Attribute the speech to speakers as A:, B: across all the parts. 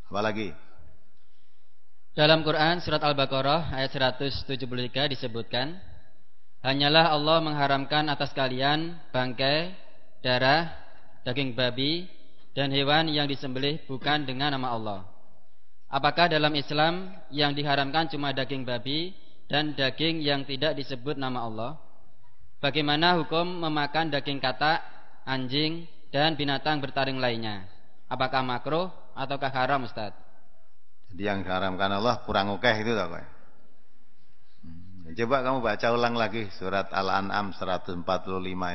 A: Apalagi?
B: Dalam Quran surat Al-Baqarah ayat 173 disebutkan, hanyalah Allah mengharamkan atas kalian bangkai, darah, daging babi, dan hewan yang disembelih bukan dengan nama Allah. Apakah dalam Islam yang diharamkan cuma daging babi dan daging yang tidak disebut nama Allah? Bagaimana hukum memakan daging katak, anjing, dan binatang bertaring lainnya? Apakah makruh ataukah haram, Ustaz?
A: Jadi yang diharamkan Allah kurang oke itu tak kok? Coba kamu baca ulang lagi surat Al-An'am 145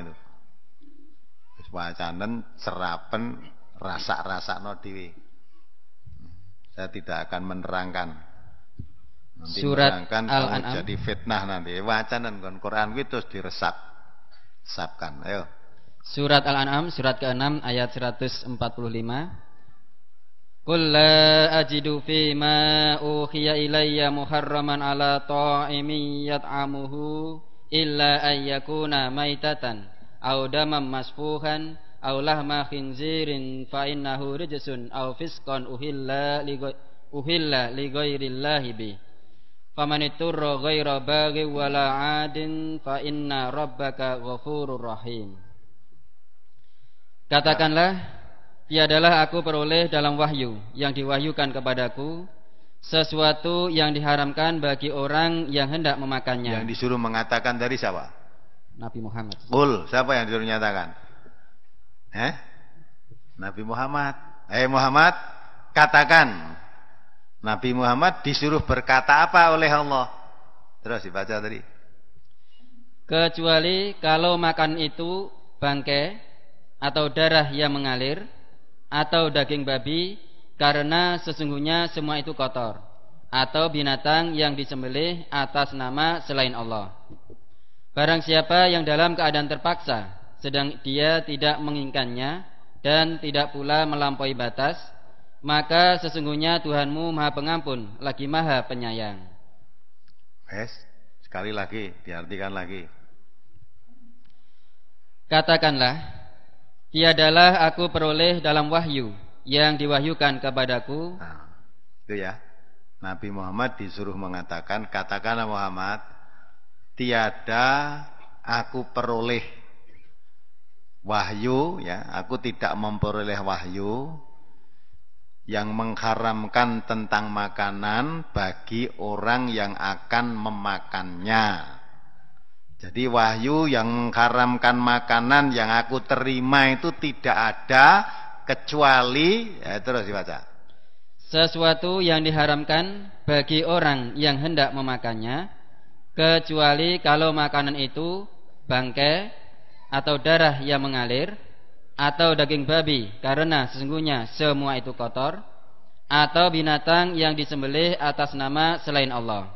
A: itu. Wis wacanen serapen rasa-rasakno dhewe. Saya tidak akan menerangkan. Nanti
B: Surat
A: menerangkan kamu jadi fitnah nanti. Wacanen kon Quran kuwi terus diresapkan. Ayo.
B: Surat Al-An'am surat ke-6 ayat 145. Qul la ajidu fi ma uhiya ilayya muharraman ala ta'imin yat'amuhu illa ayyakuna maitatan aw daman masfuhan aw lahma khinzirin fa innahu rijsun aw fisqan uhilla li ghairillahi bi faman iturra ghaira baghi wala 'adin fa inna rabbaka ghafurur rahim. Katakanlah, tiadalah aku peroleh dalam wahyu yang diwahyukan kepadaku sesuatu yang diharamkan bagi orang yang hendak memakannya.
A: Yang disuruh mengatakan dari siapa?
B: Nabi Muhammad.
A: Qul, siapa yang disuruh nyatakan? Nabi Muhammad. Muhammad, katakan. Nabi Muhammad disuruh berkata apa oleh Allah? Terus dibaca tadi.
B: Kecuali kalau makan itu bangkai atau darah yang mengalir atau daging babi, karena sesungguhnya semua itu kotor, atau binatang yang disembelih atas nama selain Allah. Barang siapa yang dalam keadaan terpaksa, sedang dia tidak menginginkannya dan tidak pula melampaui batas, maka sesungguhnya Tuhanmu Maha Pengampun lagi Maha Penyayang.
A: Sekali lagi, diartikan lagi.
B: Katakanlah, tiadalah aku peroleh dalam wahyu yang diwahyukan kepadaku.
A: Itu ya. Nabi Muhammad disuruh mengatakan, katakanlah Muhammad, tiada aku peroleh wahyu, ya, aku tidak memperoleh wahyu yang mengharamkan tentang makanan bagi orang yang akan memakannya. Jadi wahyu yang mengharamkan makanan yang aku terima itu tidak ada kecuali, terus dibaca.
B: Sesuatu yang diharamkan bagi orang yang hendak memakannya, kecuali kalau makanan itu bangkai atau darah yang mengalir, atau daging babi, karena sesungguhnya semua itu kotor, atau binatang yang disembelih atas nama selain Allah.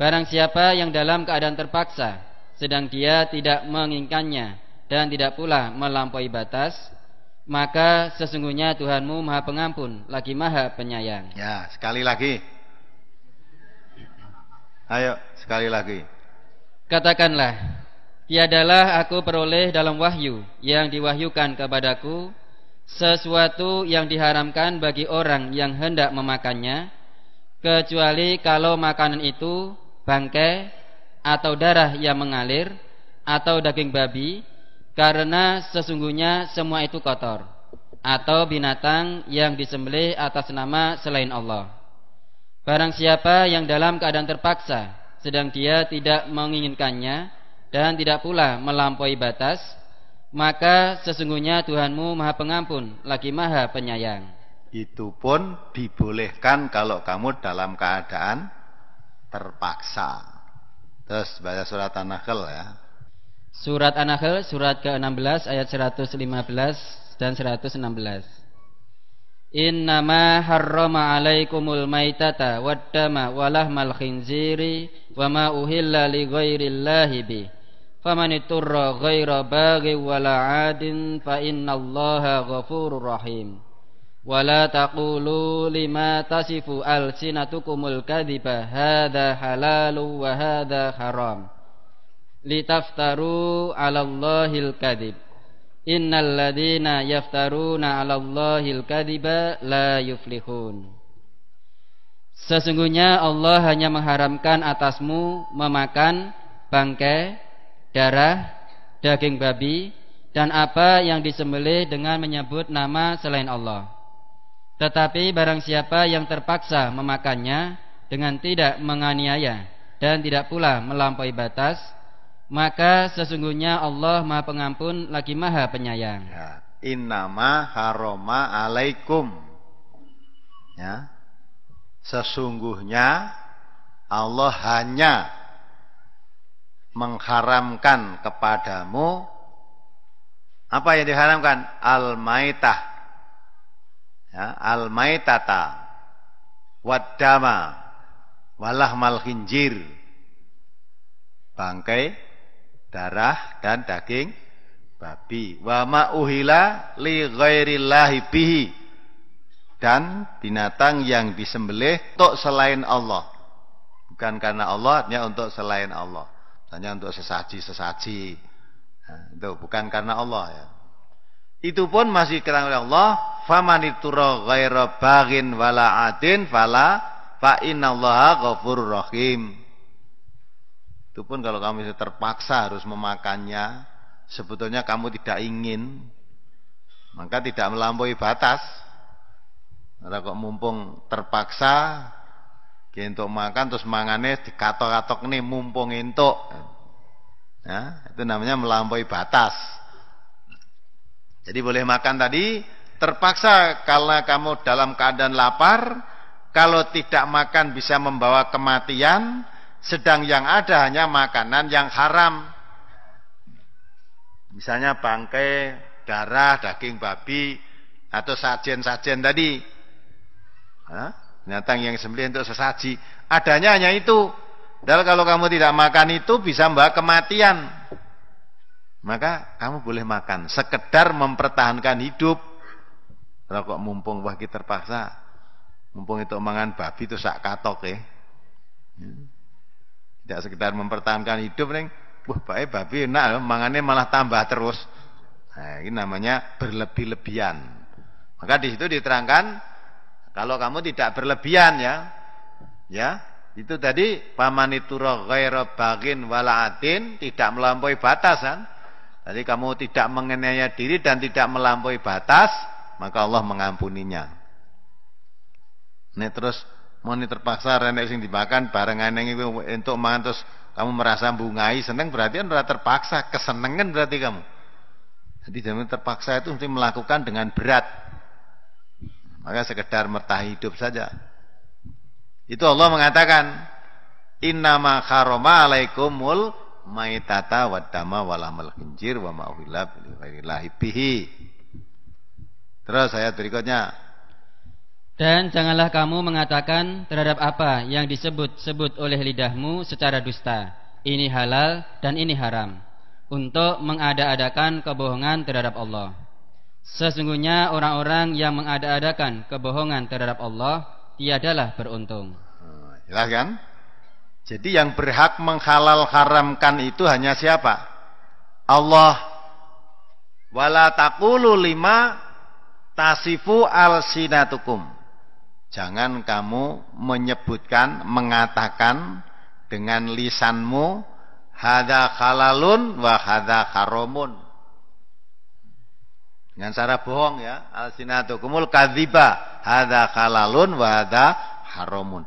B: Barang siapa yang dalam keadaan terpaksa, sedang dia tidak menginginkannya dan tidak pula melampaui batas, maka sesungguhnya Tuhanmu Maha Pengampun lagi Maha Penyayang.
A: Ya, sekali lagi. Ayo, sekali lagi.
B: Katakanlah, tiadalah aku peroleh dalam wahyu yang diwahyukan kepadaku sesuatu yang diharamkan bagi orang yang hendak memakannya, kecuali kalau makanan itu bangkai atau darah yang mengalir atau daging babi, karena sesungguhnya semua itu kotor, atau binatang yang disembelih atas nama selain Allah. Barang siapa yang dalam keadaan terpaksa, sedang dia tidak menginginkannya dan tidak pula melampaui batas, maka sesungguhnya Tuhanmu Maha Pengampun lagi Maha Penyayang.
A: Itu pun dibolehkan kalau kamu dalam keadaan terpaksa. Terus baca surat An-Nahl ya.
B: Surat An-Nahl surat ke-16 ayat 115 dan 116. Innama harrama alaikumul maitata waddama walahmal khinziri wama uhilla li ghairillahi bi faman iturra ghaira baghi wala 'adin fa innallaha ghafurur rahim. Wala taqulu lima tasifu alsinatukumul kadhiba hadza halalu wa hadza haram litaftaru 'alallahil kadhib innal ladzina yaftaruna 'alallahil kadziba la yuflihun. Sesungguhnya Allah hanya mengharamkan atasmu memakan bangkai, darah, daging babi, dan apa yang disembelih dengan menyebut nama selain Allah. Tetapi barang siapa yang terpaksa memakannya dengan tidak menganiaya dan tidak pula melampaui batas, maka sesungguhnya Allah Maha Pengampun lagi Maha Penyayang.
A: Ya, innama haroma alaikum. Ya. Sesungguhnya Allah hanya mengharamkan kepadamu apa yang diharamkan? Al-maitah. Ya, al-maitata waddama walahmal khinjir. Bangkai, darah dan daging babi. Wa ma uhila li ghairillahi bihi. Dan binatang yang disembelih untuk selain Allah. Bukan karena Allah, hanya untuk selain Allah. Hanya untuk sesaji-sesaji. Nah, itu bukan karena Allah ya. Itu pun masih kerana oleh Allah, famanitura ghaira baghin wala adin fala fa innallaha ghafurur rahim. Itu pun kalau kamu terpaksa harus memakannya, sebetulnya kamu tidak ingin, maka tidak melampaui batas. Karena kok mumpung terpaksa untuk makan terus mangane dikatok-katok nih mumpung entuk. Ya, itu namanya melampaui batas. Jadi boleh makan tadi, terpaksa karena kamu dalam keadaan lapar, kalau tidak makan bisa membawa kematian, sedang yang ada hanya makanan yang haram. Misalnya bangkai, darah, daging babi, atau sajen-sajen tadi. Binatang yang sembelih untuk sesaji, adanya hanya itu. Padahal kalau kamu tidak makan itu bisa membawa kematian. Maka kamu boleh makan, sekedar mempertahankan hidup. Kalau kok mumpung wah kita terpaksa, mumpung itu mangan babi itu sak katok ya. Tidak sekedar mempertahankan hidup neng, wah baik babi enak, mangannya malah tambah terus. Nah, ini namanya berlebih-lebihan. Maka di situ diterangkan kalau kamu tidak berlebihan ya itu tadi pamanitura ghaira baghin wala atin, tidak melampaui batasan. Jadi kamu tidak menganiaya diri dan tidak melampaui batas, maka Allah mengampuninya. Ini terus mau terpaksa renek sing dimakan barengan yang untuk mangan terus kamu merasa bungai seneng, berarti kan terpaksa, kesenengan berarti kamu. Jadi jangan terpaksa itu mesti melakukan dengan berat. Maka sekedar mertahan hidup saja. Itu Allah mengatakan, innama haroma alaikumul maitata waddama walamal khinjir wa ma uhilla billahi bihi. Terus ayat berikutnya.
B: Dan janganlah kamu mengatakan terhadap apa yang disebut-sebut oleh lidahmu secara dusta. Ini halal dan ini haram. Untuk mengada-adakan kebohongan terhadap Allah. Sesungguhnya orang-orang yang mengada-adakan kebohongan terhadap Allah tiadalah beruntung.
A: Jelas kan? Jadi yang berhak menghalal haramkan itu hanya siapa? Allah. Wala taqulu lima tasifu alsinatukum. Jangan kamu menyebutkan, mengatakan dengan lisanmu hadza halalun wa hadza haramun. Dengan cara bohong ya, alsinatukumul kadziba hadza halalun wa hadza haramun.